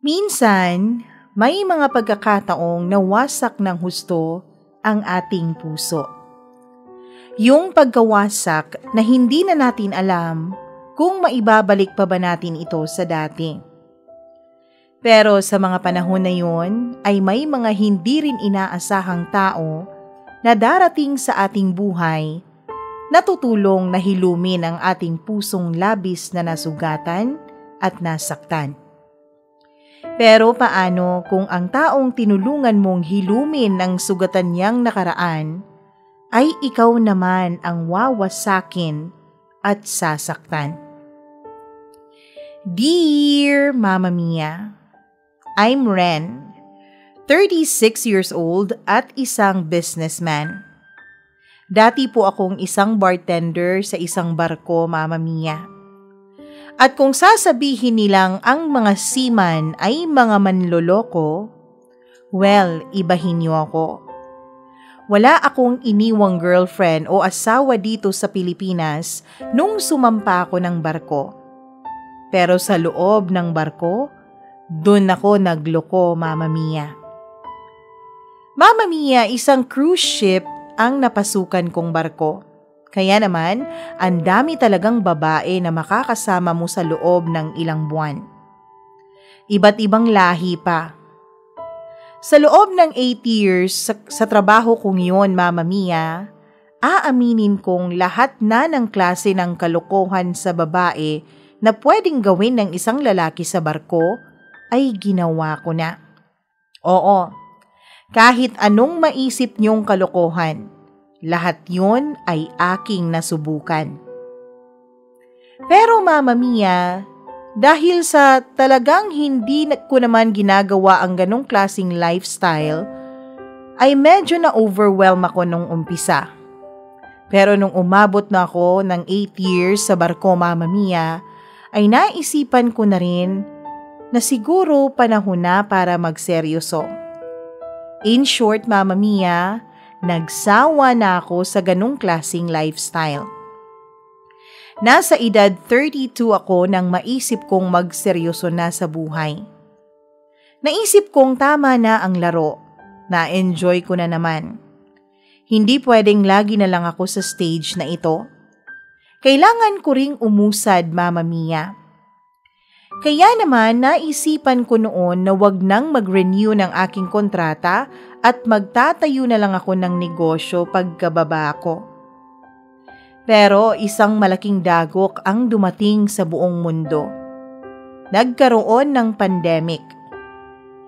Minsan, may mga pagkakataong nawasak ng husto ang ating puso. Yung pagkawasak na hindi na natin alam kung maibabalik pa ba natin ito sa dati. Pero sa mga panahon na yun ay may mga hindi rin inaasahang tao na darating sa ating buhay na tutulong na hilumin ang ating pusong labis na nasugatan at nasaktan. Pero paano kung ang taong tinulungan mong hilumin ang sugatan niyang nakaraan ay ikaw naman ang wawasakin at sasaktan? Dear Mama Mia, I'm Ren, 36 years old at isang businessman. Dati po akong isang bartender sa isang barko, Mama Mia. At kung sasabihin nilang ang mga seaman ay mga manloloko, well, ibahin niyo ako. Wala akong iniwang girlfriend o asawa dito sa Pilipinas nung sumampa ako ng barko. Pero sa loob ng barko, dun ako nagloko, Mama Mia. Mama Mia, isang cruise ship ang napasukan kong barko. Kaya naman, ang dami talagang babae na makakasama mo sa loob ng ilang buwan. Iba't ibang lahi pa. Sa loob ng 8 years sa trabaho kong yun, Mama Mia, aaminin kong lahat na ng klase ng kalokohan sa babae na pwedeng gawin ng isang lalaki sa barko ay ginawa ko na. Oo, kahit anong maisip niyong kalokohan, lahat yun ay aking nasubukan. Pero Mama Mia, dahil sa talagang hindi ko naman ginagawa ang ganong klaseng lifestyle, ay medyo na-overwhelm ako nung umpisa. Pero nung umabot na ako ng 8 years sa barko, Mama Mia, ay naisipan ko na rin na siguro panahon na para magseryoso. In short, Mama Mia, nagsawa na ako sa ganung klaseng lifestyle. Nasa edad 32 ako nang maisip kong magseryoso na sa buhay. Naisip kong tama na ang laro, na-enjoy ko na naman. Hindi pwedeng lagi na lang ako sa stage na ito. Kailangan ko ring umusad, Mama Mia. Kaya naman naisipan ko noon na wag nang mag-renew ng aking kontrata at magtatayo na lang ako ng negosyo pagkababa ko. Pero isang malaking dagok ang dumating sa buong mundo. Nagkaroon ng pandemic.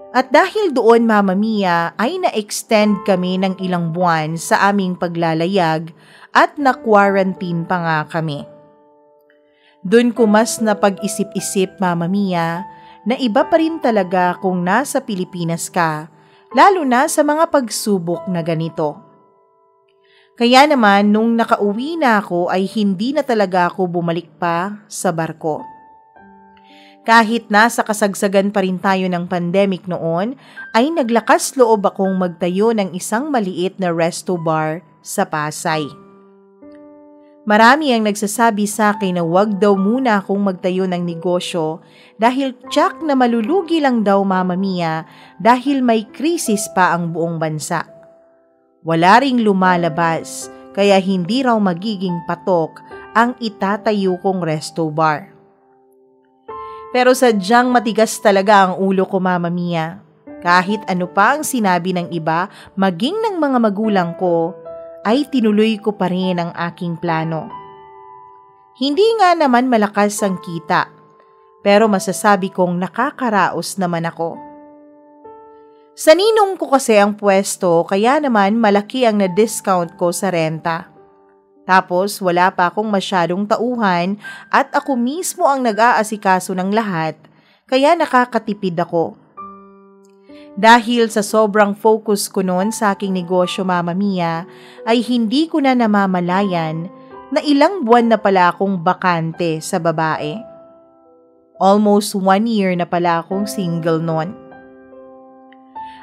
At dahil doon, Mama Mia, ay na-extend kami ng ilang buwan sa aming paglalayag at na-quarantine pa nga kami. Doon ko mas napag-isip-isip, Mama Mia, na iba pa rin talaga kung nasa Pilipinas ka, lalo na sa mga pagsubok na ganito. Kaya naman, nung nakauwi na ako ay hindi na talaga ako bumalik pa sa barko. Kahit nasa kasagsagan pa rin tayo ng pandemic noon, ay naglakas loob akong magtayo ng isang maliit na resto bar sa Pasay. Marami ang nagsasabi sa akin na wag daw muna akong magtayo ng negosyo dahil tsak na malulugi lang daw, Mama Mia, dahil may krisis pa ang buong bansa. Wala ring lumalabas kaya hindi raw magiging patok ang itatayo kong resto bar. Pero sadyang matigas talaga ang ulo ko, Mama Mia. Kahit ano pa ang sinabi ng iba, maging ng mga magulang ko, ay tinuloy ko pa rin ang aking plano. Hindi nga naman malakas ang kita, pero masasabi kong nakakaraos naman ako. Sa ninong ko kasi ang pwesto, kaya naman malaki ang na-discount ko sa renta. Tapos wala pa akong masyadong tauhan at ako mismo ang nag-aasikaso ng lahat, kaya nakakatipid ako. Dahil sa sobrang focus ko noon sa aking negosyo, Mama Mia, ay hindi ko na namamalayan na ilang buwan na pala akong bakante sa babae. Almost 1 year na pala akong single noon.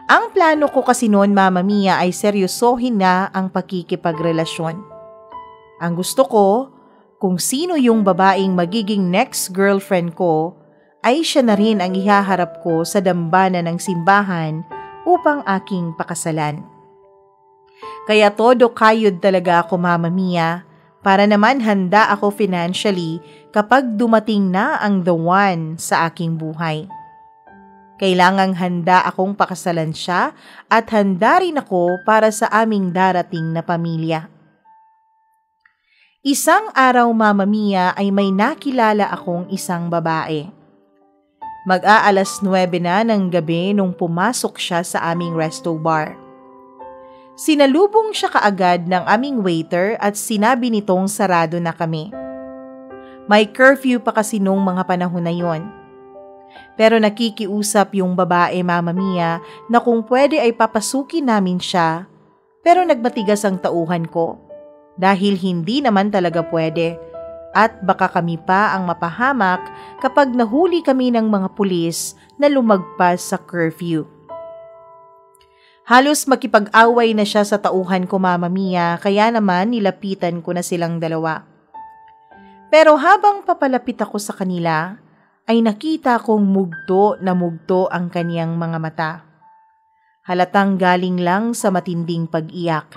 Ang plano ko kasi noon, Mama Mia, ay seryosohin na ang pakikipagrelasyon. Ang gusto ko, kung sino yung babaeng magiging next girlfriend ko, ay siya na rin ang ihaharap ko sa dambana ng simbahan upang aking pakasalan. Kaya todo kayod talaga ako, Mama Mia, para naman handa ako financially kapag dumating na ang the one sa aking buhay. Kailangang handa akong pakasalan siya at handa rin ako para sa aming darating na pamilya. Isang araw, Mama Mia, ay may nakilala akong isang babae. Mag-aalas 9 na ng gabi nung pumasok siya sa aming resto bar. Sinalubong siya kaagad ng aming waiter at sinabi nitong sarado na kami. May curfew pa kasi nung mga panahon na yon. Pero nakikiusap yung babae, Mama Mia, na kung pwede ay papasukin namin siya, pero nagmatigas ang tauhan ko dahil hindi naman talaga pwede at baka kami pa ang mapahamak kapag nahuli kami ng mga pulis na lumagpas sa curfew. Halos makipag-away na siya sa tauhan ko, Mama Mia, kaya naman nilapitan ko na silang dalawa. Pero habang papalapit ako sa kanila, ay nakita kong mugto na mugto ang kaniyang mga mata. Halatang galing lang sa matinding pag-iyak.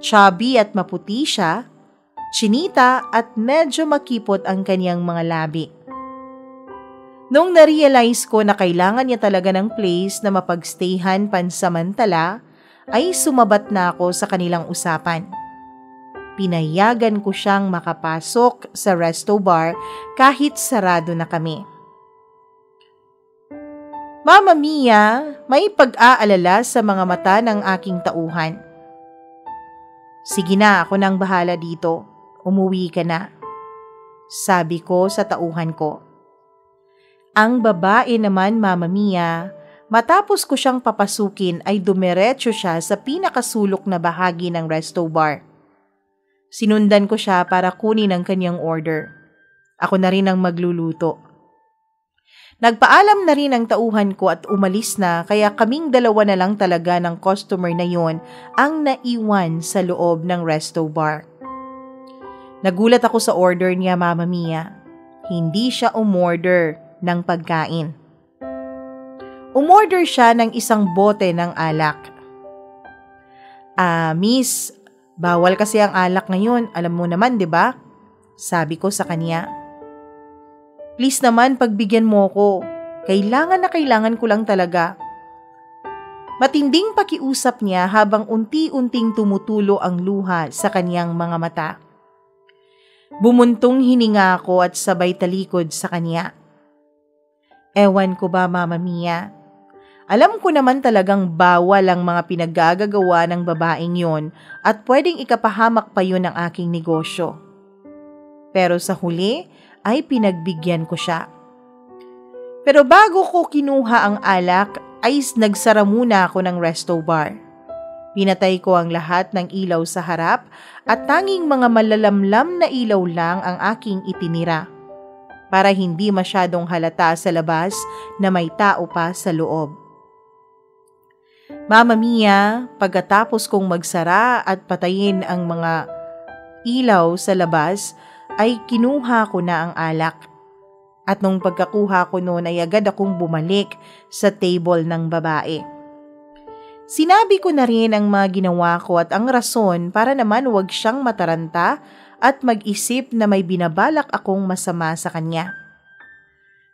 Chubby at maputi siya, chinita at medyo makipot ang kaniyang mga labi. Nung na-realize ko na kailangan niya talaga ng place na mapagstayhan pansamantala, ay sumabat na ako sa kanilang usapan. Pinayagan ko siyang makapasok sa resto bar kahit sarado na kami. Mama Mia, may pag-aalala sa mga mata ng aking tauhan. Sige na, ako nang bahala dito. Umuwi ka na. Sabi ko sa tauhan ko. Ang babae naman, Mama Mia, matapos ko siyang papasukin ay dumiretso siya sa pinakasulok na bahagi ng resto bar. Sinundan ko siya para kunin ang kanyang order. Ako na rin ang magluluto. Nagpaalam na rin ang tauhan ko at umalis na kaya kaming dalawa na lang talaga ng customer na yon ang naiwan sa loob ng resto bar. Nagulat ako sa order niya, Mama Mia. Hindi siya umorder ng pagkain. Umorder siya ng isang bote ng alak. Miss, bawal kasi ang alak ngayon, alam mo naman, 'di ba? Sabi ko sa kanya. Please naman, pagbigyan mo ko. Kailangan na kailangan ko lang talaga. Matinding pakiusap niya habang unti-unting tumutulo ang luha sa kanyang mga mata. Bumuntong hininga ako at sabay talikod sa kanya. Ewan ko ba, Mama Mia? Alam ko naman talagang bawal ang mga pinaggagawa ng babaeng yon at pwedeng ikapahamak pa yun ang aking negosyo. Pero sa huli ay pinagbigyan ko siya. Pero bago ko kinuha ang alak ay nagsara muna ako ng resto bar. Pinatay ko ang lahat ng ilaw sa harap at tanging mga malalamlam na ilaw lang ang aking itinira para hindi masyadong halata sa labas na may tao pa sa loob. Mama Mia, pagkatapos kong magsara at patayin ang mga ilaw sa labas, ay kinuha ko na ang alak. At nung pagkakuha ko noon ay agad akong bumalik sa table ng babae. Sinabi ko na rin ang mga ginawa ko at ang rason para naman huwag siyang mataranta at mag-isip na may binabalak akong masama sa kanya.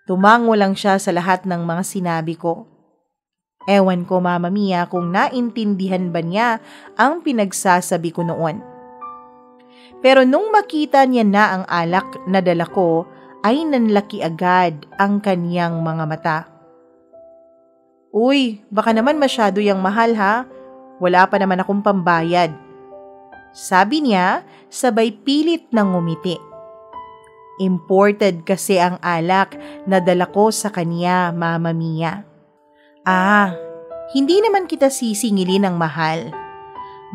Tumango lang siya sa lahat ng mga sinabi ko. Ewan ko, Mama Mia, kung naintindihan ba niya ang pinagsasabi ko noon. Pero nung makita niya na ang alak na dala ko, ay nanlaki agad ang kaniyang mga mata. Uy, baka naman masyado yang mahal ha? Wala pa naman akong pambayad. Sabi niya, sabay pilit ng ngumiti. Imported kasi ang alak na dala ko sa kanya, Mama Mia. Hindi naman kita sisingilin ng mahal.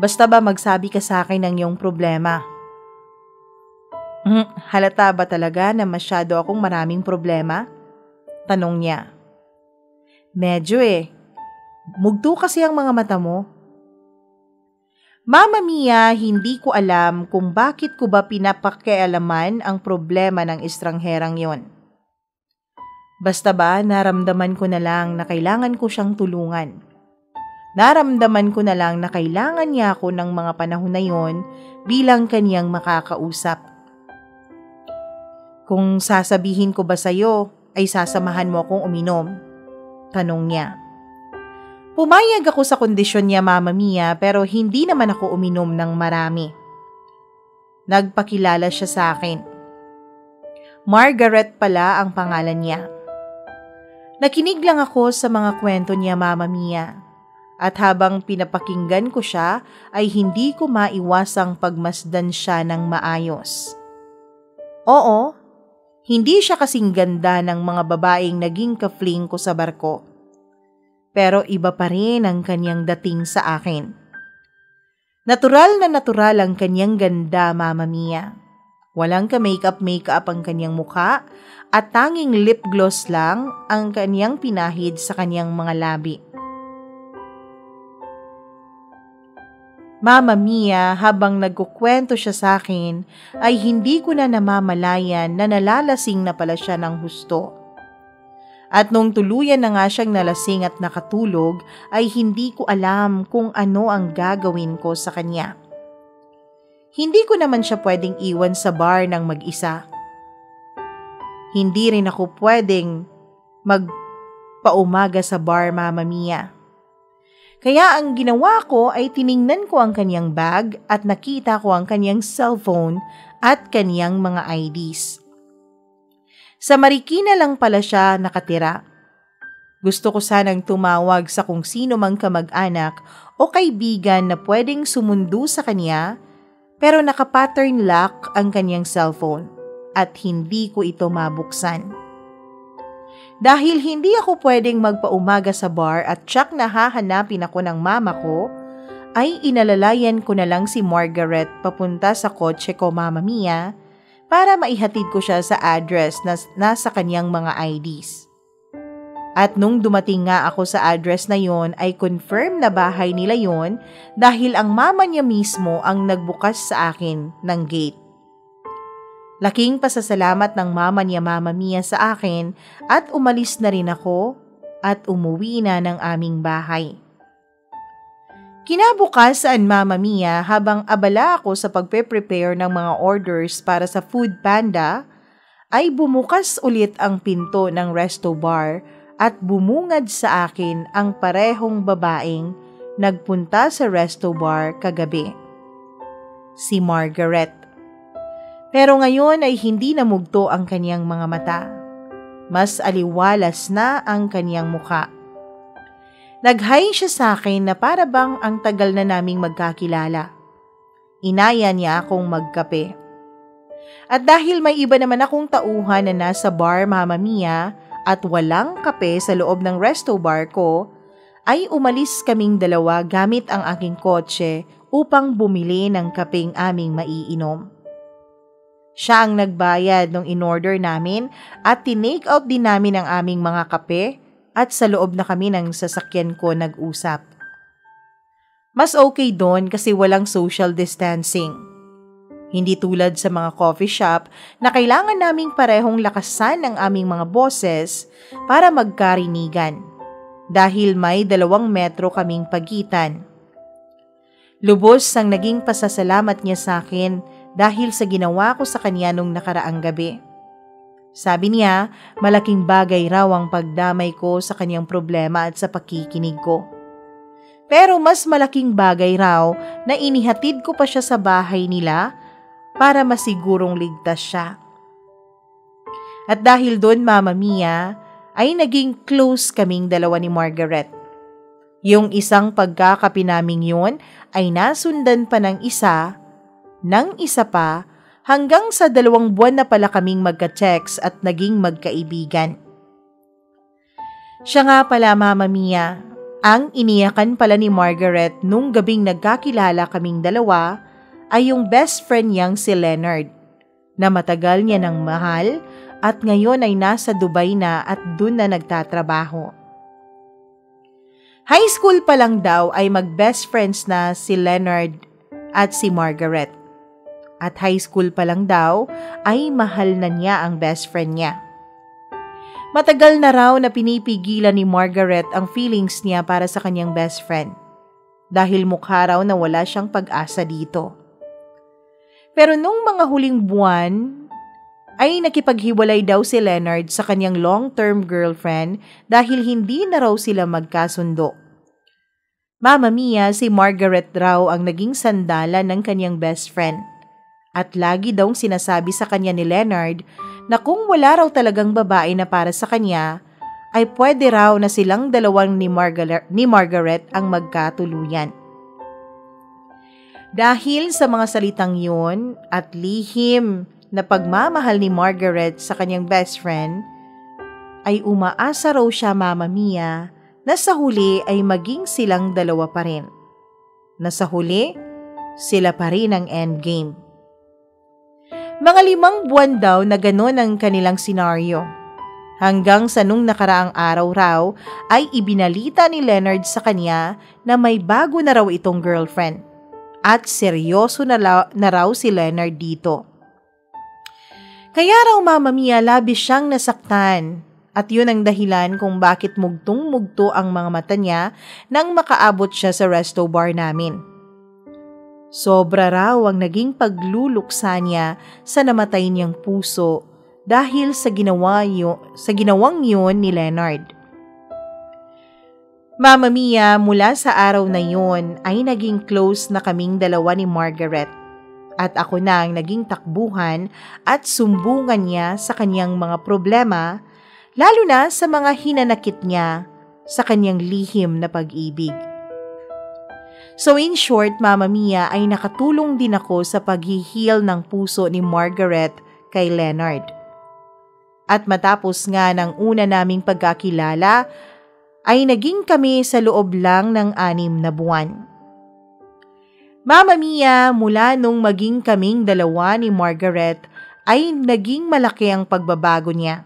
Basta ba magsabi ka sa akin ng iyong problema? Halata ba talaga na masyado akong maraming problema? Tanong niya. Medyo Mugto kasi ang mga mata mo. Mama Mia, hindi ko alam kung bakit ko ba pinapakialaman ang problema ng estrangherang yon. Basta ba naramdaman ko na lang na kailangan ko siyang tulungan. Naramdaman ko na lang na kailangan niya ako ng mga panahon na yon bilang kaniyang makakausap. Kung sasabihin ko ba sa'yo, ay sasamahan mo akong uminom? Tanong niya. Pumayag ako sa kondisyon niya, Mama Mia, pero hindi naman ako uminom ng marami. Nagpakilala siya sa akin. Margaret pala ang pangalan niya. Nakinig lang ako sa mga kwento niya, Mama Mia. At habang pinapakinggan ko siya, ay hindi ko maiwasang pagmasdan siya ng maayos. Oo, hindi siya kasing ganda ng mga babaeng naging ka-fling ko sa barko. Pero iba pa rin ang kanyang dating sa akin. Natural na natural ang kanyang ganda, Mama Mia. Walang ka-makeup ang kanyang mukha at tanging lip gloss lang ang kanyang pinahid sa kanyang mga labi. Mama Mia, habang nagkukwento siya sa akin, ay hindi ko na namamalayan na nalalasing na pala siya ng husto. At nung tuluyan na nga siyang nalasing at nakatulog, ay hindi ko alam kung ano ang gagawin ko sa kanya. Hindi ko naman siya pwedeng iwan sa bar ng mag-isa. Hindi rin ako pwedeng magpaumaga sa bar, Mama Mia. Kaya ang ginawa ko ay tiningnan ko ang kanyang bag at nakita ko ang kanyang cellphone at kanyang mga IDs. Sa Marikina lang pala siya nakatira. Gusto ko sanang tumawag sa kung sino mang kamag-anak o kaibigan na pwedeng sumundo sa kanya, pero naka-pattern lock ang kanyang cellphone at hindi ko ito mabuksan. Dahil hindi ako pwedeng magpaumaga sa bar at tsak na hahanapin ako ng mama ko, ay inalalayan ko na lang si Margaret papunta sa kotse ko, Mama Mia, para maihatid ko siya sa address na nasa kanyang mga IDs. At nung dumating nga ako sa address na yon ay confirm na bahay nila yon dahil ang mama niya mismo ang nagbukas sa akin ng gate. Laking pasasalamat ng mama niya, Mama Mia, sa akin at umalis na rin ako at umuwi na ng aming bahay. Kinabukasan, Mama Mia, habang abala ako sa pagpe-prepare ng mga orders para sa Food Panda, ay bumukas ulit ang pinto ng resto bar at bumungad sa akin ang parehong babaeng nagpunta sa resto bar kagabi. Si Margaret. Pero ngayon ay hindi namugto ang kanyang mga mata. Mas aliwalas na ang kanyang mukha. Nag-hi siya sa akin na para bang ang tagal na naming magkakilala. Inaya niya akong magkape. At dahil may iba naman akong tauhan na nasa bar, Mama Mia, at walang kape sa loob ng resto bar ko, ay umalis kaming dalawa gamit ang aking kotse upang bumili ng kapeng aming maiinom. Siya ang nagbayad nung in-order namin at tinake out din namin ang aming mga kape at sa loob na kami ng sasakyan ko nag-usap. Mas okay doon kasi walang social distancing. Hindi tulad sa mga coffee shop na kailangan naming parehong lakasan ang aming mga boses para magkarinigan dahil may 2 metro kaming pagitan. Lubos ang naging pasasalamat niya sa akin dahil sa ginawa ko sa kanya nung nakaraang gabi. Sabi niya, malaking bagay raw ang pagdamay ko sa kanyang problema at sa pakikinig ko. Pero mas malaking bagay raw na inihatid ko pa siya sa bahay nila para masigurong ligtas siya. At dahil doon, Mama Mia, ay naging close kaming dalawa ni Margaret. Yung isang pagkakapi naming yun ay nasundan pa ng isa pa, hanggang sa 2 buwan na pala kaming magka-text at naging magkaibigan. Siya nga pala, Mama Mia, ang iniyakan pala ni Margaret nung gabing nagkakilala kaming dalawa ay yung best friend niyang si Leonard, na matagal niya ng mahal at ngayon ay nasa Dubai na at dun na nagtatrabaho. High school pa lang daw ay mag-best friends na si Leonard at si Margaret. At high school pa lang daw ay mahal na niya ang best friend niya. Matagal na raw na pinipigilan ni Margaret ang feelings niya para sa kanyang best friend dahil mukha raw na wala siyang pag-asa dito. Pero nung mga huling buwan ay nakipaghiwalay daw si Leonard sa kanyang long-term girlfriend dahil hindi na raw sila magkasundo. Mamma mia, si Margaret raw ang naging sandalan ng kanyang best friend at lagi daw sinasabi sa kanya ni Leonard na kung wala raw talagang babae na para sa kanya, ay pwede raw na silang dalawang ni Margaret ang magkatuluyan. Dahil sa mga salitang yun at lihim na pagmamahal ni Margaret sa kanyang best friend, ay umaasa raw siya, Mamma Mia, na sa huli ay maging silang dalawa pa rin. Na sa huli, sila pa rin ang endgame. Mga 5 buwan daw na gano'n ang kanilang senaryo. Hanggang sa nung nakaraang araw raw ay ibinalita ni Leonard sa kanya na may bago na raw itong girlfriend. At seryoso na raw si Leonard dito. Kaya raw, Mamma Mia, labis siyang nasaktan. At yun ang dahilan kung bakit mugtong-mugto ang mga mata niya nang makaabot siya sa resto bar namin. Sobra raw ang naging pagluluksa niya sa namatay niyang puso dahil sa ginawang yun ni Leonard. Mamma Mia, mula sa araw na yun ay naging close na kaming dalawa ni Margaret at ako na ang naging takbuhan at sumbungan niya sa kanyang mga problema, lalo na sa mga hinanakit niya sa kanyang lihim na pag-ibig. So in short, Mamma Mia, ay nakatulong din ako sa paghihil ng puso ni Margaret kay Leonard. At matapos nga ng una naming pagkakilala, ay naging kami sa loob lang ng 6 na buwan. Mamma Mia, mula nung maging kaming dalawa ni Margaret, ay naging malaki ang pagbabago niya.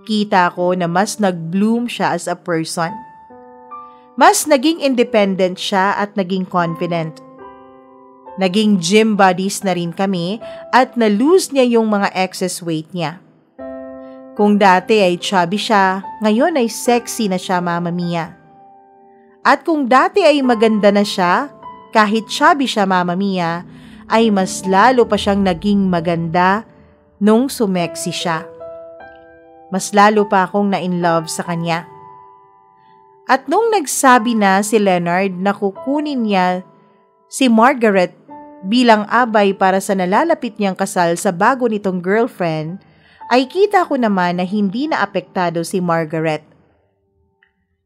Kita ko na mas nag-bloom siya as a person. Mas naging independent siya at naging confident. Naging gym buddies na rin kami at na-lose niya yung mga excess weight niya. Kung dati ay chubby siya, ngayon ay sexy na siya, Mamma Mia. At kung dati ay maganda na siya, kahit chubby siya, Mamma Mia, ay mas lalo pa siyang naging maganda nung sumexy siya. Mas lalo pa akong na-in-love sa kanya. At nung nagsabi na si Leonard na kukunin niya si Margaret bilang abay para sa nalalapit niyang kasal sa bago nitong girlfriend, ay kita ko naman na hindi na apektado si Margaret.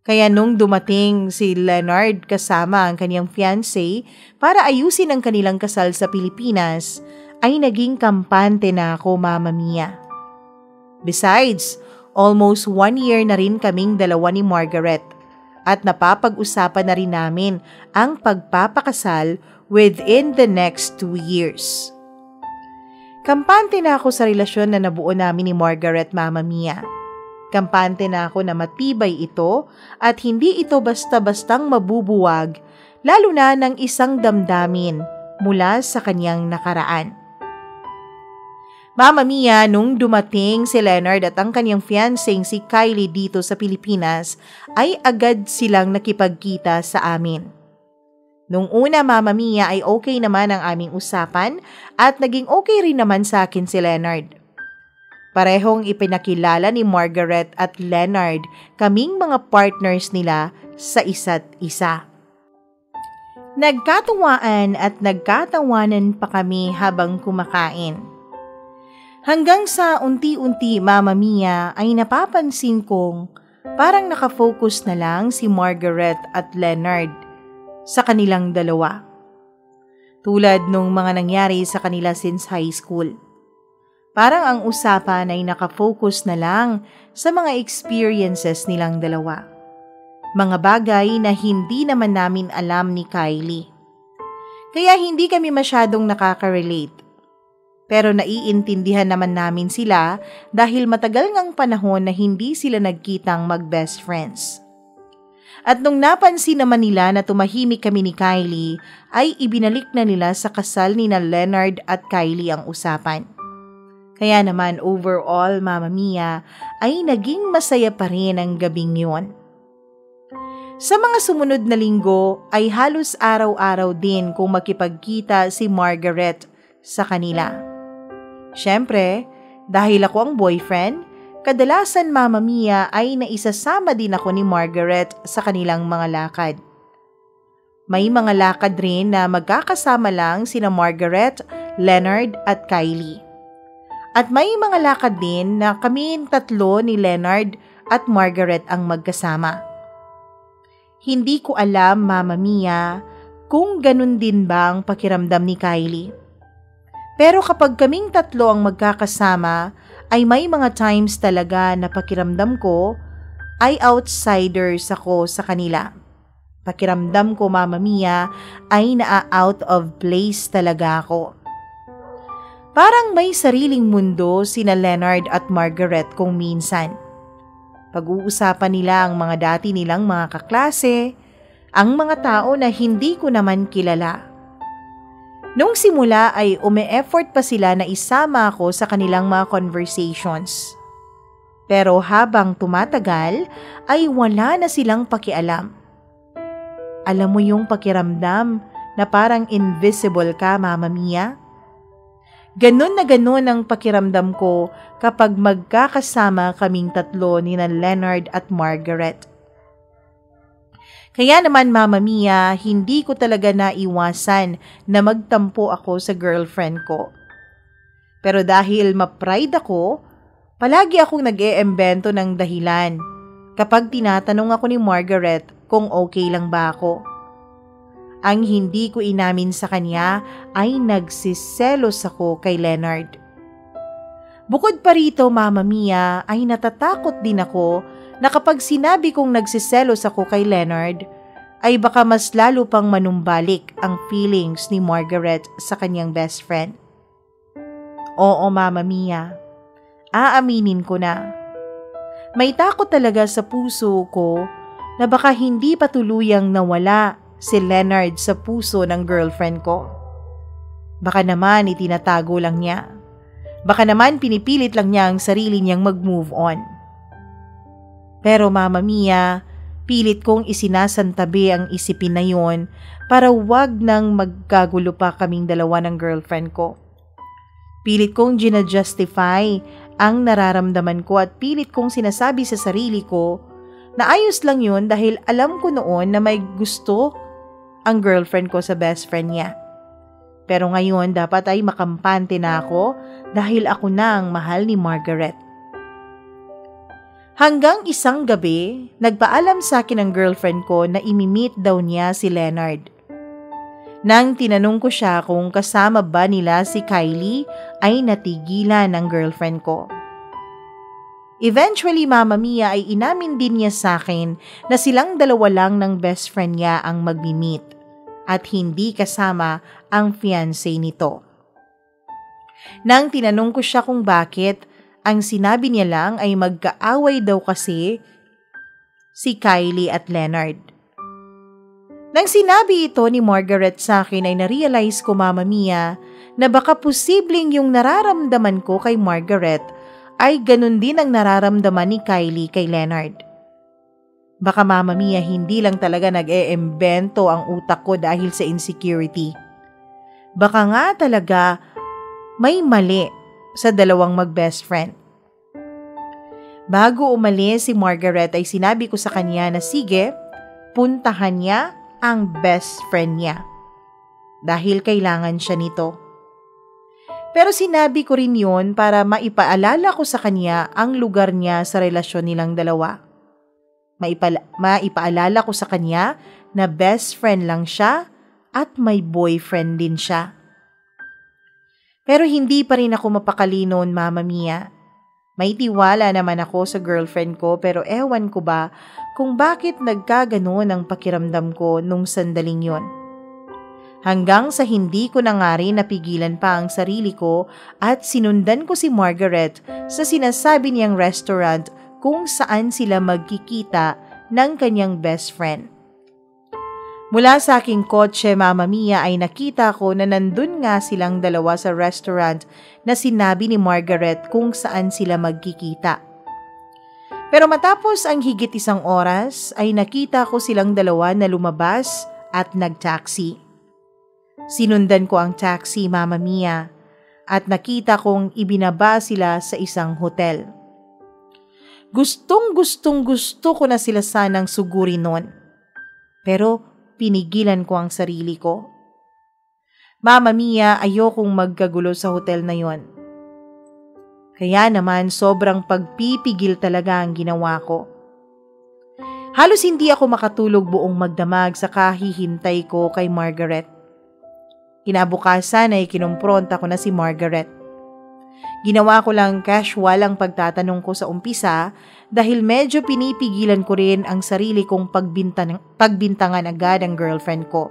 Kaya nung dumating si Leonard kasama ang kanyang fiancé para ayusin ang kanilang kasal sa Pilipinas, ay naging kampante na ako, Mamma Mia. Besides, almost 1 year na rin kaming dalawa ni Margaret at napapag-usapan na rin namin ang pagpapakasal within the next 2 years. Kampante na ako sa relasyon na nabuo namin ni Margaret, Mamma Mia. Kampante na ako na matibay ito at hindi ito basta-bastang mabubuwag, lalo na ng isang damdamin mula sa kanyang nakaraan. Mamma Mia, nung dumating si Leonard at ang kanyang fiancé si Kylie dito sa Pilipinas, ay agad silang nakipagkita sa amin. Nung una, Mamma Mia, ay okay naman ang aming usapan at naging okay rin naman sa akin si Leonard. Parehong ipinakilala ni Margaret at Leonard kaming mga partners nila sa isa't isa. Nagkatuwaan at nagkatawanan pa kami habang kumakain. Hanggang sa unti-unti, Mamma Mia, ay napapansin kong parang nakafocus na lang si Margaret at Leonard sa kanilang dalawa. Tulad nung mga nangyari sa kanila since high school. Parang ang usapan ay nakafocus na lang sa mga experiences nilang dalawa. Mga bagay na hindi naman namin alam ni Kylie. Kaya hindi kami masyadong nakaka-relate. Pero naiintindihan naman namin sila dahil matagal ngang panahon na hindi sila nagkitang mag-best friends. At nung napansin naman nila na tumahimik kami ni Kylie, ay ibinalik na nila sa kasal ni na Leonard at Kylie ang usapan. Kaya naman overall, Mamma Mia, ay naging masaya pa rin ang gabing yon. Sa mga sumunod na linggo ay halos araw-araw din kung makipagkita si Margaret sa kanila. Siyempre, dahil ako ang boyfriend, kadalasan Mama Mia ay naisasama din ako ni Margaret sa kanilang mga lakad. May mga lakad rin na magkakasama lang sina Margaret, Leonard at Kylie. At may mga lakad din na kaming tatlo ni Leonard at Margaret ang magkasama. Hindi ko alam, Mama Mia, kung ganun din ba ang pakiramdam ni Kylie. Pero kapag kaming tatlo ang magkakasama, ay may mga times talaga na pakiramdam ko ay outsiders ako sa kanila. Pakiramdam ko, Mama Mia, ay out of place talaga ako. Parang may sariling mundo sina Leonard at Margaret kung minsan. Pag-uusapan nila ang mga dati nilang mga kaklase, ang mga tao na hindi ko naman kilala. Nung simula ay umi-effort pa sila na isama ako sa kanilang mga conversations. Pero habang tumatagal ay wala na silang pakialam. Alam mo yung pakiramdam na parang invisible ka, Mama Mia? Ganun na ganun ang pakiramdam ko kapag magkakasama kaming tatlo ni Leonard at Margaret. Kaya naman, Mama Mia, hindi ko talaga naiwasan na magtampo ako sa girlfriend ko. Pero dahil ma-pride ako, palagi akong nag-e-embento ng dahilan kapag tinatanong ako ni Margaret kung okay lang ba ako. Ang hindi ko inamin sa kanya ay nagsiselos ako kay Leonard. Bukod pa rito, Mama Mia, ay natatakot din ako na kapag sinabi kong nagsiselos ako kay Leonard, ay baka mas lalo pang manumbalik ang feelings ni Margaret sa kanyang best friend. Oo, Mama Mia, aaminin ko na. May takot talaga sa puso ko na baka hindi pa tuluyang nawala si Leonard sa puso ng girlfriend ko. Baka naman itinatago lang niya. Baka naman pinipilit lang niya ang sarili niyang mag-move on. Pero Mama Mia, pilit kong isinasantabi ang isipin na yon para wag nang magkagulo pa kaming dalawa ng girlfriend ko. Pilit kong ginajustify ang nararamdaman ko at pilit kong sinasabi sa sarili ko na ayos lang yun dahil alam ko noon na may gusto ang girlfriend ko sa best friend niya. Pero ngayon dapat ay makampante na ako dahil ako na ang mahal ni Margaret. Hanggang isang gabi, nagpaalam sa akin ang girlfriend ko na imi-meet daw niya si Leonard. Nang tinanong ko siya kung kasama ba nila si Kylie, ay natigilan ng girlfriend ko. Eventually, Mama Mia, ay inamin din niya sa akin na silang dalawa lang ng best friend niya ang magmi-meet at hindi kasama ang fiancé nito. Nang tinanong ko siya kung bakit, ang sinabi niya lang ay magkaaway daw kasi si Kylie at Leonard. Nang sinabi ito ni Margaret sa akin ay na-realize ko, Mama Mia, na baka posibleng yung nararamdaman ko kay Margaret ay ganun din ang nararamdaman ni Kylie kay Leonard. Baka Mama Mia, hindi lang talaga nag-e-embento ang utak ko dahil sa insecurity. Baka nga talaga may mali sa dalawang mag-best friend. Bago umalis si Margaret ay sinabi ko sa kanya na sige, puntahan niya ang best friend niya dahil kailangan siya nito. Pero sinabi ko rin yun para maipaalala ko sa kanya ang lugar niya sa relasyon nilang dalawa. Maipaalala ko sa kanya na best friend lang siya at may boyfriend din siya. Pero hindi pa rin ako mapakali noon, Mama Mia. May tiwala naman ako sa girlfriend ko pero ewan ko ba kung bakit nagkaganon ang pakiramdam ko nung sandaling yon. Hanggang sa hindi ko na nga rin napigilan pa ang sarili ko at sinundan ko si Margaret sa sinasabi niyang restaurant kung saan sila magkikita ng kanyang best friend. Mula sa aking kotse, Mama Mia, ay nakita ko na nandun nga silang dalawa sa restaurant na sinabi ni Margaret kung saan sila magkikita. Pero matapos ang higit 1 oras ay nakita ko silang dalawa na lumabas at nag-taxi. Sinundan ko ang taxi, Mama Mia, at nakita kong ibinaba sila sa isang hotel. Gusto ko na sila sanang sugurin noon. Pero pinigilan ko ang sarili ko. Mama Mia, ayokong magkagulo sa hotel na yon. Kaya naman sobrang pagpipigil talaga ang ginawa ko. Halos hindi ako makatulog buong magdamag sa kahihintay ko kay Margaret. Kinabukasan ay kinumpronta ko na si Margaret. Ginawa ko lang casual ang pagtatanong ko sa umpisa dahil medyo pinipigilan ko rin ang sarili kong pagbintangan agad ang girlfriend ko.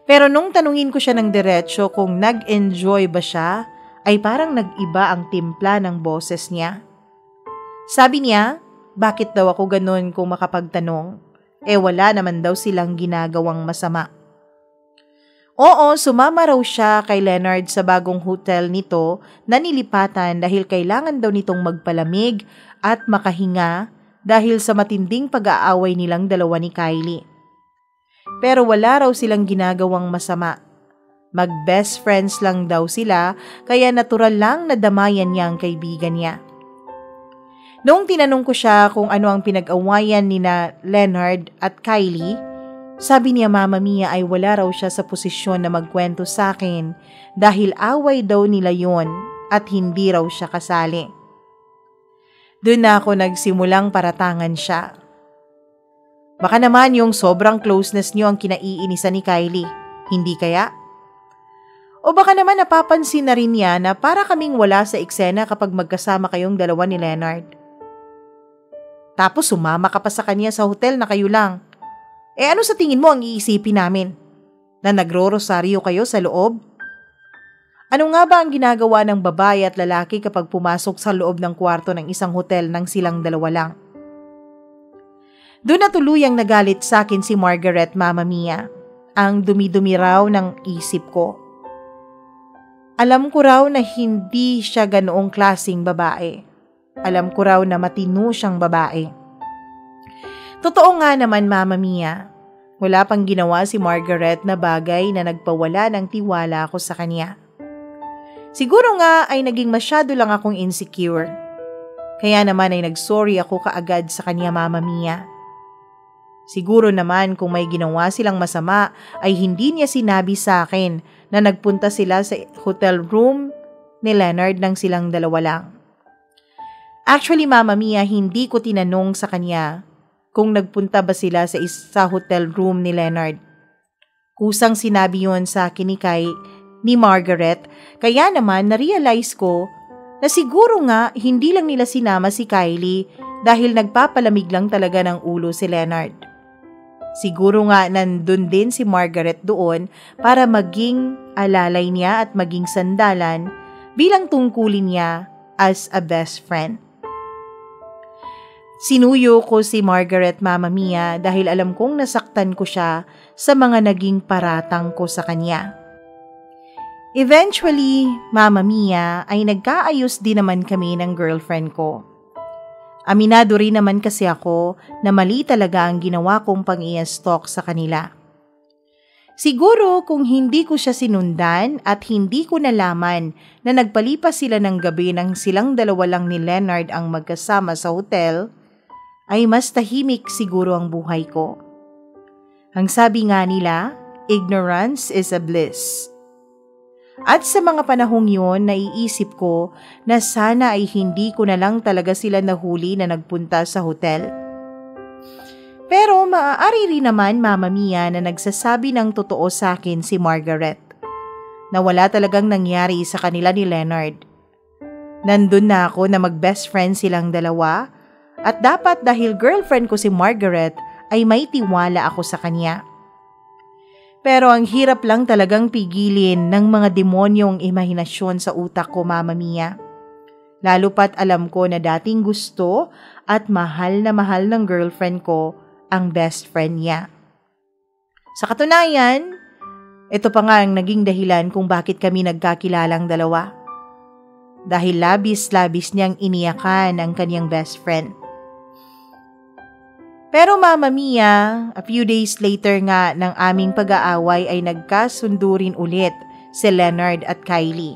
Pero nung tanungin ko siya ng diretsyo kung nag-enjoy ba siya, ay parang nag-iba ang timpla ng boses niya. Sabi niya, bakit daw ako ganun kung makapagtanong? Wala naman daw silang ginagawang masama. Oo, sumama raw siya kay Leonard sa bagong hotel nito na nilipatan dahil kailangan daw nitong magpalamig at makahinga dahil sa matinding pag-aaway nilang dalawa ni Kylie. Pero wala raw silang ginagawang masama. Mag-best friends lang daw sila, kaya natural lang na damayan niya ang kaibigan niya. Noong tinanong ko siya kung ano ang pinag-awayan nina Leonard at Kylie, sabi niya Mama Mia ay wala raw siya sa posisyon na magkwento sa akin dahil away daw nila yon at hindi raw siya kasali. Doon na ako nagsimulang paratangan siya. Baka naman yung sobrang closeness niyo ang kinaiinisan ni Kylie, hindi kaya? O baka naman napapansin na rin niya na para kaming wala sa eksena kapag magkasama kayong dalawa ni Leonard. Tapos sumama ka pa sa kanya sa hotel na kayo lang. Ano sa tingin mo ang iisipin namin? Na nagro-rosaryo kayo sa loob? Ano nga ba ang ginagawa ng babae at lalaki kapag pumasok sa loob ng kwarto ng isang hotel nang silang dalawa lang? Doon na tuluyang nagalit sa akin si Margaret, Mama Mia. Ang dumi-dumi raw ng isip ko. Alam ko raw na hindi siya ganoong klaseng babae. Alam ko raw na matino siyang babae. Totoo nga naman, Mama Mia. Wala pang ginawa si Margaret na bagay na nagpawala ng tiwala ko sa kanya. Siguro nga ay naging masyado lang akong insecure. Kaya naman ay nagsorry ako kaagad sa kanya, Mama Mia. Siguro naman kung may ginawa silang masama ay hindi niya sinabi sa akin na nagpunta sila sa hotel room ni Leonard nang silang dalawa lang. Actually, Mama Mia, hindi ko tinanong sa kanya kung nagpunta ba sila sa hotel room ni Leonard. Kusang sinabi yon sa akin ni Margaret, kaya naman na-realize ko na siguro nga hindi lang nila sinama si Kylie dahil nagpapalamig lang talaga ng ulo si Leonard. Siguro nga nandun din si Margaret doon para maging alalay niya at maging sandalan bilang tungkulin niya as a best friend. Sinuyo ko si Margaret, Mama Mia, dahil alam kong nasaktan ko siya sa mga naging paratang ko sa kanya. Eventually, Mama Mia, ay nagkaayos din naman kami ng girlfriend ko. Aminado rin naman kasi ako na mali talaga ang ginawa kong pang-i-stalk sa kanila. Siguro kung hindi ko siya sinundan at hindi ko nalaman na nagpalipas sila ng gabi nang silang dalawa lang ni Leonard ang magkasama sa hotel, ay mas tahimik siguro ang buhay ko. Ang sabi nga nila, ignorance is a bliss. At sa mga panahong yun, naiisip ko na sana ay hindi ko na lang talaga sila nahuli na nagpunta sa hotel. Pero maaari rin naman, Mama Mia, na nagsasabi ng totoo sa akin si Margaret. Na wala talagang nangyari sa kanila ni Leonard. Nandun na ako na mag-best friend silang dalawa at dapat dahil girlfriend ko si Margaret ay may tiwala ako sa kanya. Pero ang hirap lang talagang pigilin ng mga demonyong imahinasyon sa utak ko, Mama Mia. Lalo pat alam ko na dating gusto at mahal na mahal ng girlfriend ko ang best friend niya. Sa katunayan, ito pa nga ang naging dahilan kung bakit kami nagkakilalang dalawa. dahil labis-labis niyang iniyakan ang kanyang best friend. Pero Mama Mia, a few days later nga ng aming pag-aaway ay nagkasundo rin ulit si Leonard at Kylie.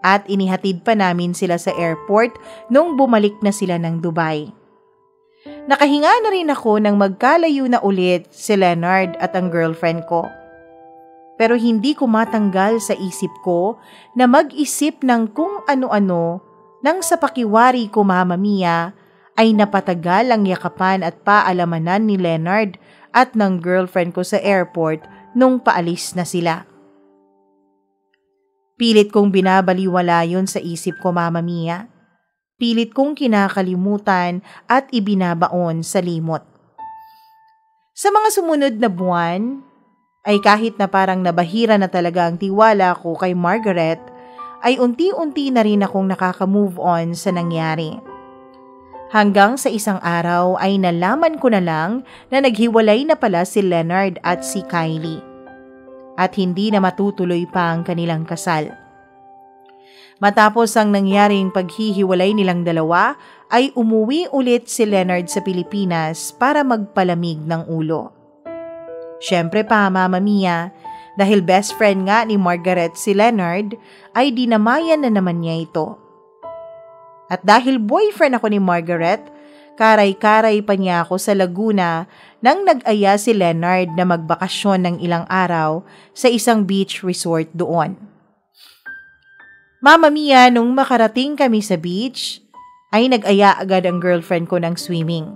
At inihatid pa namin sila sa airport nung bumalik na sila ng Dubai. Nakahinga na rin ako nang magkalayo na ulit si Leonard at ang girlfriend ko. Pero hindi ko matanggal sa isip ko na mag-isip ng kung ano-ano nang sa pakiwari ko Mama Mia ay napatagal ang yakapan at paalamanan ni Leonard at ng girlfriend ko sa airport nung paalis na sila. Pilit kong binabaliwala yun sa isip ko Mama Mia. Pilit kong kinakalimutan at ibinabaon sa limot. Sa mga sumunod na buwan, ay kahit na parang nabahira na talaga ang tiwala ko kay Margaret, ay unti-unti na rin akong nakaka-move on sa nangyari. Hanggang sa isang araw ay nalaman ko na lang na naghiwalay na pala si Leonard at si Kylie. At hindi na matutuloy pa ang kanilang kasal. Matapos ang nangyaring paghihiwalay nilang dalawa, ay umuwi ulit si Leonard sa Pilipinas para magpalamig ng ulo. Siyempre pa Mama Mia, dahil best friend nga ni Margaret si Leonard, ay dinamayan na naman niya ito. At dahil boyfriend ako ni Margaret, karay-karay pa niya ako sa Laguna nang nag-aya si Leonard na magbakasyon ng ilang araw sa isang beach resort doon. Mama Mia, nung makarating kami sa beach, ay nag-aya agad ang girlfriend ko ng swimming.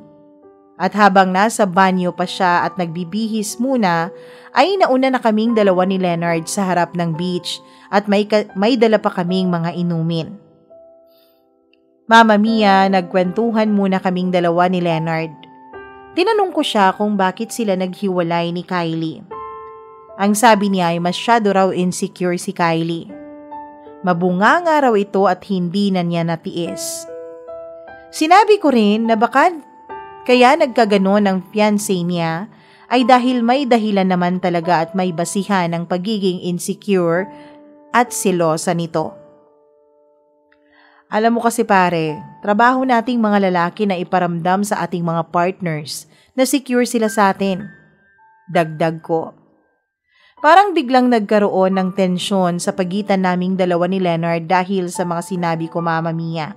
At habang nasa banyo pa siya at nagbibihis muna, ay nauna na kaming dalawa ni Leonard sa harap ng beach at may dala pa kaming mga inumin. Mama Mia, nagkwentuhan muna kaming dalawa ni Leonard. Tinanong ko siya kung bakit sila naghiwalay ni Kylie. Ang sabi niya ay masyado raw insecure si Kylie. Mabunga nga raw ito at hindi na niya natiis. Sinabi ko rin na baka kaya nagkaganon ang fiancé niya ay dahil may dahilan naman talaga at may basihan ng pagiging insecure at selosa nito. Alam mo kasi pare, trabaho nating mga lalaki na iparamdam sa ating mga partners na secure sila sa atin. Dagdag ko. Parang biglang nagkaroon ng tensyon sa pagitan naming dalawa ni Leonard dahil sa mga sinabi ko Mama Mia.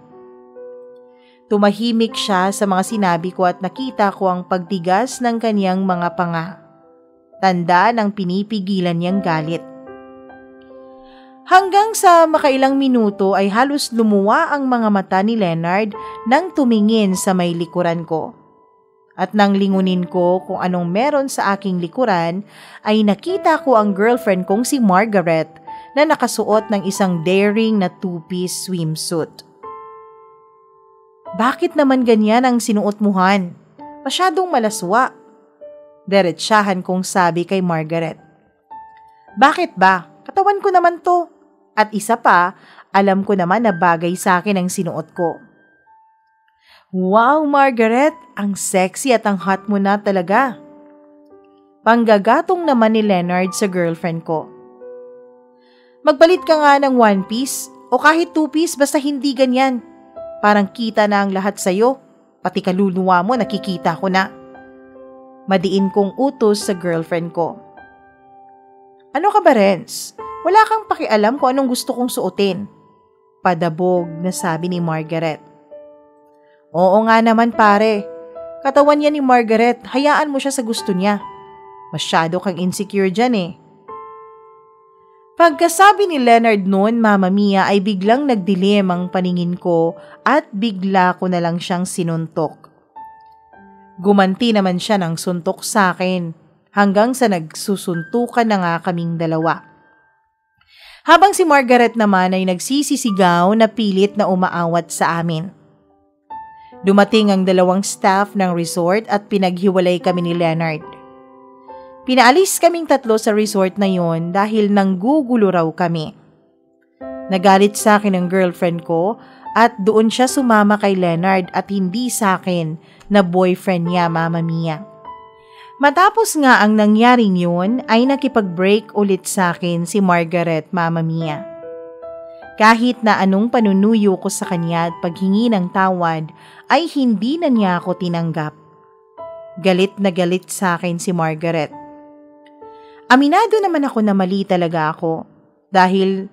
Tumahimik siya sa mga sinabi ko at nakita ko ang pagtigas ng kaniyang mga panga. Tanda ng pinipigilan niyang galit. Hanggang sa makailang minuto ay halos lumuwa ang mga mata ni Leonard nang tumingin sa may likuran ko. At nang lingunin ko kung anong meron sa aking likuran, ay nakita ko ang girlfriend kong si Margaret na nakasuot ng isang daring na two-piece swimsuit. Bakit naman ganyan ang sinuot mo, Han? Masyadong malaswa. Diretsahan kong sabi kay Margaret. Bakit ba? Katawan ko naman to. At isa pa, alam ko naman na bagay sa akin ang sinuot ko. Wow, Margaret! Ang sexy at ang hot mo na talaga. Panggagatong naman ni Leonard sa girlfriend ko. Magpalit ka nga ng one piece o kahit two piece basta hindi ganyan. Parang kita na ang lahat sa'yo. Pati kaluluwa mo nakikita ko na. Madiin kong utos sa girlfriend ko. Ano ka ba, Renz? Wala kang pakialam kung anong gusto kong suotin. Padabog na sabi ni Margaret. Oo nga naman pare. Katawan niya ni Margaret, hayaan mo siya sa gusto niya. Masyado kang insecure dyan eh. Pagkasabi ni Leonard noon, Mama Mia, ay biglang nagdilim ang paningin ko at bigla ko na lang siyang sinuntok. Gumanti naman siya ng suntok sa akin hanggang sa nagsusuntukan na nga kaming dalawa. Habang si Margaret naman ay nagsisisigaw na pilit na umaawat sa amin. Dumating ang dalawang staff ng resort at pinaghiwalay kami ni Leonard. Pinaalis kaming tatlo sa resort na yon dahil nanggugulo raw kami. Nagalit sa akin ang girlfriend ko at doon siya sumama kay Leonard at hindi sa akin na boyfriend niya, Mama Mia. Matapos nga ang nangyaring yun ay nakipag-break ulit sa akin si Margaret, Mama Mia. Kahit na anong panunuyo ko sa kanya at paghingi ng tawad ay hindi na niya ako tinanggap. Galit na galit sa akin si Margaret. Aminado naman ako na mali talaga ako dahil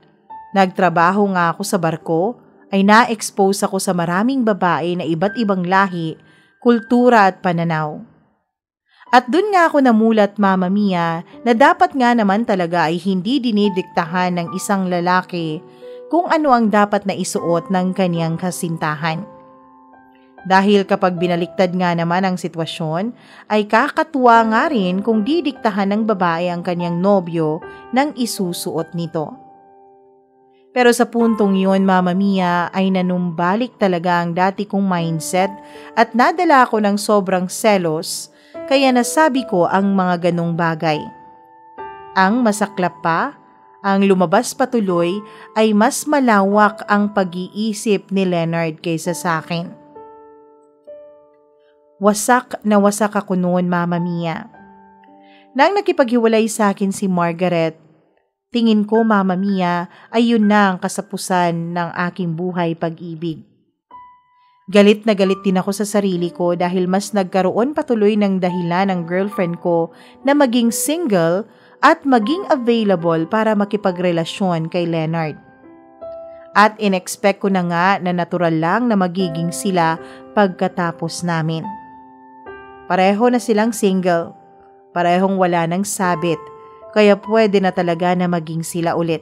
nagtrabaho nga ako sa barko ay na-expose ako sa maraming babae na iba't ibang lahi, kultura at pananaw. At dun nga ako namulat, Mama Mia, na dapat nga naman talaga ay hindi dinidiktahan ng isang lalaki kung ano ang dapat na isuot ng kaniyang kasintahan. Dahil kapag binaliktad nga naman ang sitwasyon, ay kakatuwa nga rin kung didiktahan ng babae ang kanyang nobyo ng isusuot nito. Pero sa puntong yun, Mama Mia, ay nanumbalik talaga ang dati kong mindset at nadala ako ng sobrang selos, kaya nasabi ko ang mga ganong bagay. Ang masaklap pa, ang lumabas patuloy ay mas malawak ang pag-iisip ni Leonard kaysa sa akin. Wasak na wasak ako noon, Mama Mia. Nang nakipaghiwalay sa akin si Margaret, tingin ko, Mama Mia, ay yun na ang kasapusan ng aking buhay pag-ibig. Galit na galit din ako sa sarili ko dahil mas nagkaroon patuloy ng dahilan ng girlfriend ko na maging single at maging available para makipagrelasyon kay Leonard. At inexpect ko na nga na natural lang na magiging sila pagkatapos namin. Pareho na silang single, parehong wala ng sabit, kaya pwede na talaga na maging sila ulit.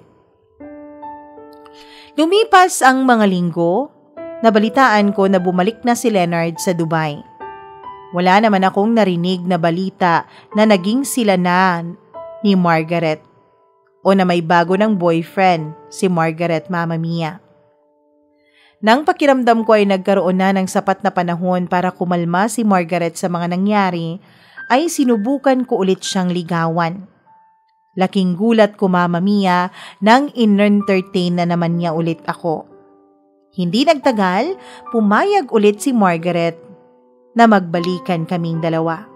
Lumipas ang mga linggo, nabalitaan ko na bumalik na si Leonard sa Dubai. Wala naman akong narinig na balita na naging sila na ni Margaret o na may bago ng boyfriend si Margaret, Mama Mia. Nang pakiramdam ko ay nagkaroon na ng sapat na panahon para kumalma si Margaret sa mga nangyari, ay sinubukan ko ulit siyang ligawan. Laking gulat ko, Mama Mia, nang in-entertain na naman niya ulit ako. Hindi nagtagal, pumayag ulit si Margaret na magbalikan kaming dalawa.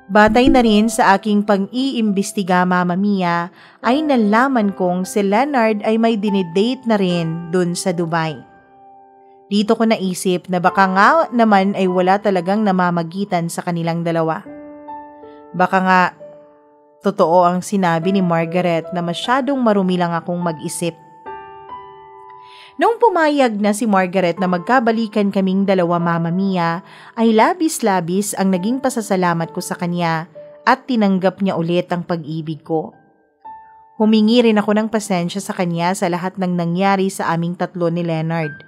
Batay na rin sa aking pang-iimbestiga, Mama Mia, ay nalaman kong si Leonard ay may dinidate na rin dun sa Dubai. Dito ko naisip na baka nga naman ay wala talagang namamagitan sa kanilang dalawa. Baka nga totoo ang sinabi ni Margaret na masyadong marumi lang akong mag-isip. Nung pumayag na si Margaret na magkabalikan kaming dalawa, Mama Mia, ay labis-labis ang naging pasasalamat ko sa kanya at tinanggap niya ulit ang pag-ibig ko. Humingi rin ako ng pasensya sa kanya sa lahat ng nangyari sa aming tatlo ni Leonard.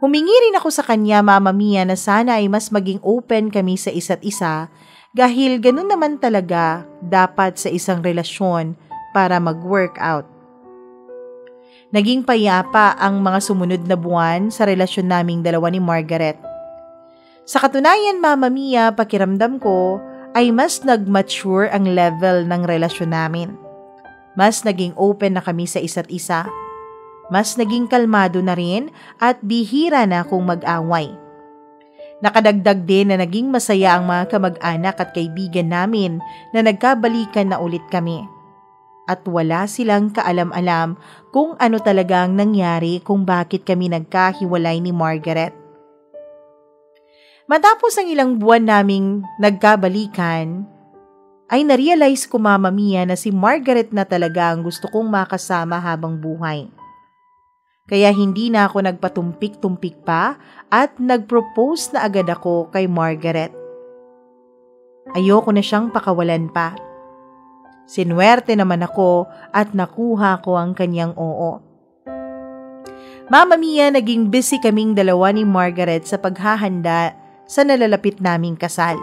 Humingi rin ako sa kanya, Mama Mia, na sana ay mas maging open kami sa isa't isa dahil ganun naman talaga dapat sa isang relasyon para mag-work out. Naging payapa ang mga sumunod na buwan sa relasyon naming dalawa ni Margaret. Sa katunayan, Mama Mia, pakiramdam ko ay mas nag-mature ang level ng relasyon namin. Mas naging open na kami sa isa't isa. Mas naging kalmado na rin at bihira na kung mag-away. Nakadagdag din na naging masaya ang mga kamag-anak at kaibigan namin na nagkabalikan na ulit kami. At wala silang kaalam-alam kung ano talagang nangyari kung bakit kami nagkahiwalay ni Margaret. Matapos ang ilang buwan naming nagkabalikan, ay narealize ko, Mama Mia, na si Margaret na talaga ang gusto kong makasama habang buhay. Kaya hindi na ako nagpatumpik-tumpik pa at nag-propose na agad ako kay Margaret. Ayoko na siyang pakawalan pa. Sinuwerte naman ako at nakuha ko ang kanyang oo. Mama Mia, naging busy kaming dalawa ni Margaret sa paghahanda sa nalalapit naming kasal.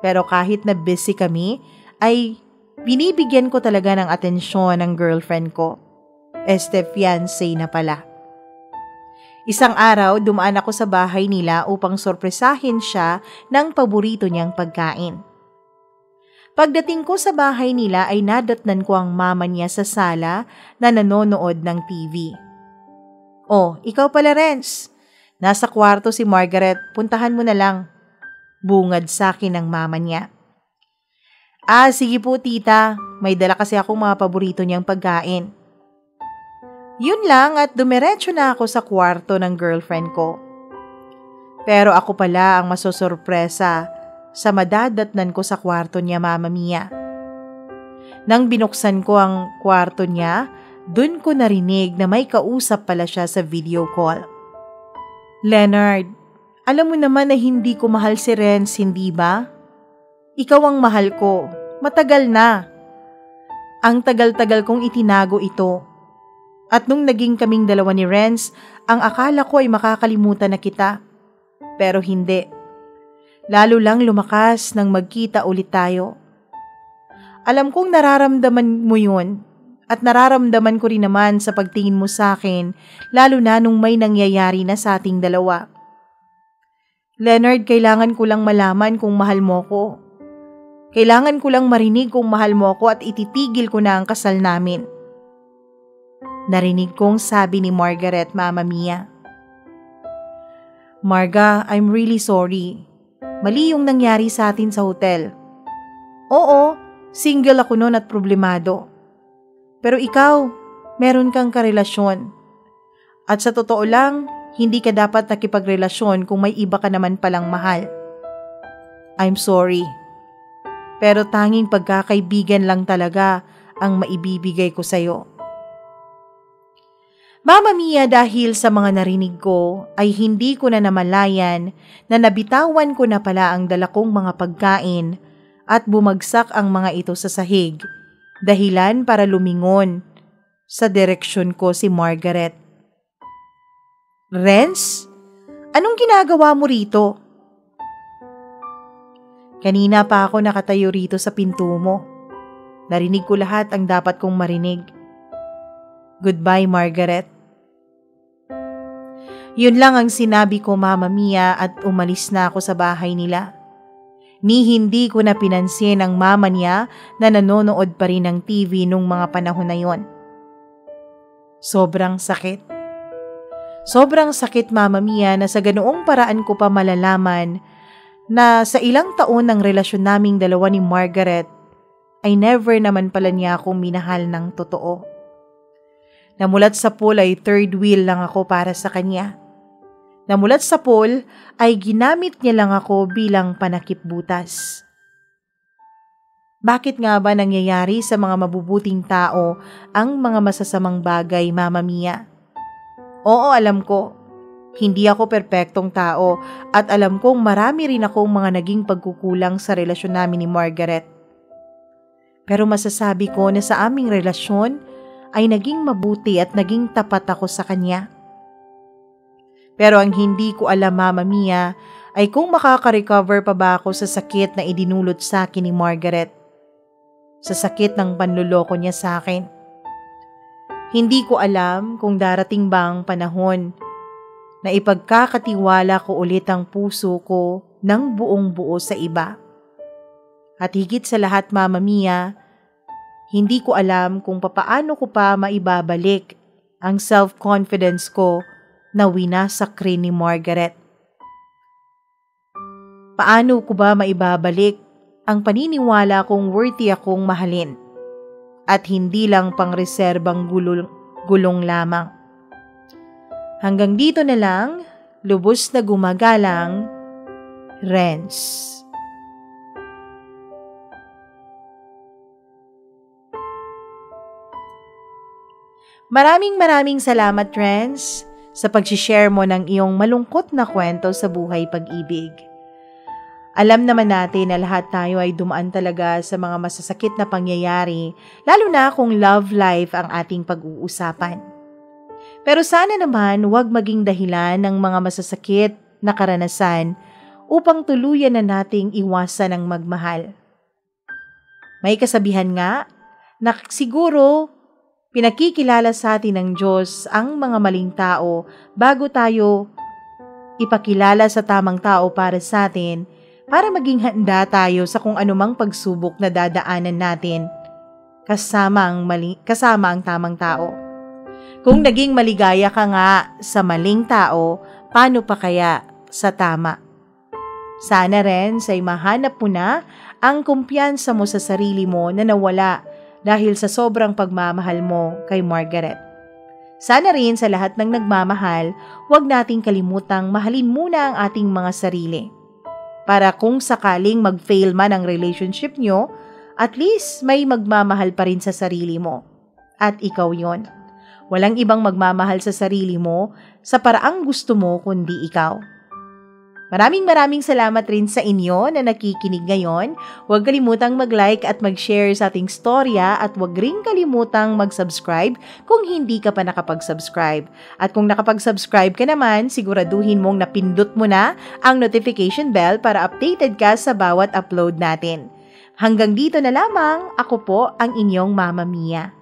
Pero kahit na busy kami, ay binibigyan ko talaga ng atensyon ng girlfriend ko. Fiancé na pala. Isang araw, dumaan ako sa bahay nila upang sorpresahin siya ng paborito niyang pagkain. Pagdating ko sa bahay nila ay nadatnan ko ang mama niya sa sala na nanonood ng TV. "Oh, ikaw pala, Renz. Nasa kwarto si Margaret, puntahan mo na lang." Bungad sa akin ng mama niya. "Ah, sige po tita, may dala kasi akong mga paborito niyang pagkain." Yun lang at dumiretso na ako sa kwarto ng girlfriend ko. Pero ako pala ang masosorpresa sa madadatnan ko sa kwarto niya, Mama Mia. Nang binuksan ko ang kwarto niya, dun ko narinig na may kausap pala siya sa video call. Leonard, alam mo naman na hindi ko mahal si Renz, hindi ba? Ikaw ang mahal ko. Matagal na. Ang tagal-tagal kong itinago ito. At nung naging kaming dalawa ni Renz, ang akala ko ay makakalimutan na kita. Pero hindi. Lalo lang lumakas nang magkita ulit tayo. Alam kong nararamdaman mo yun at nararamdaman ko rin naman sa pagtingin mo sa akin, lalo na nung may nangyayari na sa ating dalawa. Leonard, kailangan ko lang malaman kung mahal mo ko. Kailangan ko lang marinig kung mahal mo ko at ititigil ko na ang kasal namin. Narinig kong sabi ni Margaret, Mama Mia. Marga, I'm really sorry. Mali yung nangyari sa atin sa hotel. Oo, single ako noon at problemado. Pero ikaw, meron kang karelasyon. At sa totoo lang, hindi ka dapat nakipagrelasyon kung may iba ka naman palang mahal. I'm sorry. Pero tanging pagkakaibigan lang talaga ang maibibigay ko sa'yo. Mama Mia, dahil sa mga narinig ko ay hindi ko na namalayan na nabitawan ko na pala ang dala kong mga pagkain at bumagsak ang mga ito sa sahig, dahilan para lumingon sa direksyon ko si Margaret. Renz, anong ginagawa mo rito? Kanina pa ako nakatayo rito sa pinto mo. Narinig ko lahat ang dapat kong marinig. Goodbye, Margaret. Yun lang ang sinabi ko, Mama Mia, at umalis na ako sa bahay nila. Ni hindi ko na pinansin ang mama niya na nanonood pa rin ng TV nung mga panahon na yon. Sobrang sakit. Sobrang sakit, Mama Mia, na sa ganoong paraan ko pa malalaman na sa ilang taon ng relasyon naming dalawa ni Margaret ay never naman pala niya akong minahal ng totoo. Namulat sa pool ay third wheel lang ako para sa kanya. Namulat sa pool ay ginamit niya lang ako bilang panakip butas. Bakit nga ba nangyayari sa mga mabubuting tao ang mga masasamang bagay, Mama Mia? Oo, alam ko. Hindi ako perpektong tao at alam kong marami rin akong mga naging pagkukulang sa relasyon namin ni Margaret. Pero masasabi ko na sa aming relasyon ay naging mabuti at naging tapat ako sa kanya. Pero ang hindi ko alam, Mama Mia, ay kung makaka-recover pa ba ako sa sakit na idinulot sa akin ni Margaret. Sa sakit ng panluloko niya sa akin. Hindi ko alam kung darating ba ang panahon na ipagkakatiwala ko ulit ang puso ko ng buong buo sa iba. At higit sa lahat, Mama Mia, hindi ko alam kung papaano ko pa maibabalik ang self-confidence ko na winasak rin ni Margaret. Paano ko ba maibabalik ang paniniwala kong worthy akong mahalin at hindi lang pang-reserbang gulong lamang. Hanggang dito na lang, lubos na gumagalang, Renz. Maraming salamat, Renz, sa pag-share mo ng iyong malungkot na kwento sa buhay pag-ibig. Alam naman natin na lahat tayo ay dumaan talaga sa mga masasakit na pangyayari, lalo na kung love life ang ating pag-uusapan. Pero sana naman huwag maging dahilan ng mga masasakit na karanasan upang tuluyan na nating iwasan ang magmahal. May kasabihan nga na siguro pinakikilala sa atin ng Diyos ang mga maling tao bago tayo ipakilala sa tamang tao para sa atin, para maging handa tayo sa kung anumang pagsubok na dadaanan natin kasama ang tamang tao. Kung naging maligaya ka nga sa maling tao, paano pa kaya sa tama? Sana rin ay mahanap mo na ang kumpiyansa mo sa sarili mo na nawala dahil sa sobrang pagmamahal mo kay Margaret. Sana rin sa lahat ng nagmamahal, huwag nating kalimutang mahalin muna ang ating mga sarili. Para kung sakaling mag-fail man ang relationship nyo, at least may magmamahal pa rin sa sarili mo. At ikaw yon. Walang ibang magmamahal sa sarili mo sa paraang gusto mo kundi ikaw. Maraming salamat rin sa inyo na nakikinig ngayon. Huwag kalimutang mag-like at mag-share sa ating storya at huwag rin kalimutang mag-subscribe kung hindi ka pa nakapag-subscribe. At kung nakapag-subscribe ka naman, siguraduhin mong napindot mo na ang notification bell para updated ka sa bawat upload natin. Hanggang dito na lamang, ako po ang inyong Mama Mia.